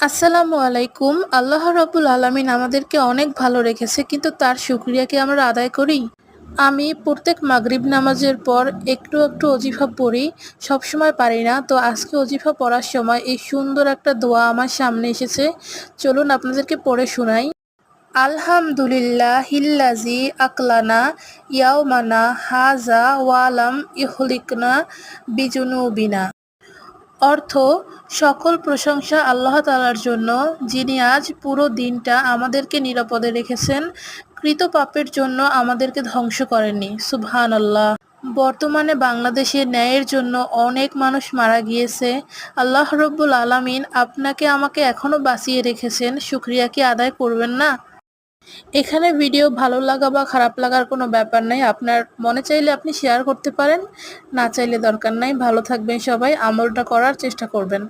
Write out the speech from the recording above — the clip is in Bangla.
আসসালামু আলাইকুম। আল্লাহ রাব্বুল আলামিন আমাদেরকে অনেক ভালো রেখেছে, কিন্তু তার শুকরিয়া কি আমরা আদায় করি? আমি প্রত্যেক মাগরিব নামাজের পর একটু একটু ওজিফা পড়ি। সবসময় পারি না, তো আজকে ওজিফা পড়ার সময় এই সুন্দর একটা দোয়া আমার সামনে এসেছে। চলুন আপনাদেরকে পড়ে শোনাই। আলহামদুলিল্লাহিল্লাযী আকলানা ইয়াওমানা হাযা ওয়ালাম ইহলিকনা বিজুনুবিনা। অর্থ: সকল প্রশংসা আল্লাহ তাআলার জন্য, যিনি আজ পুরো দিনটা আমাদেরকে নিরাপদে রেখেছেন, কৃত পাপের জন্য আমাদেরকে ধ্বংস করেননি। সুবহানাল্লাহ। বর্তমানে বাংলাদেশে ন্যায়ের জন্য অনেক মানুষ মারা গিয়েছে। আল্লাহ রব্বুল আলামিন আপনাকে আমাকে এখনো বাঁচিয়ে রেখেছেন, শুকরিয়া কি আদায় করবেন না? এখানে ভিডিও ভালো লাগা বা খারাপ লাগার কোনো ব্যাপার নাই। আপনার মনে চাইলে আপনি শেয়ার করতে পারেন, না চাইলে দরকার নাই। ভালো থাকবেন সবাই, আমলটা করার চেষ্টা করবেন।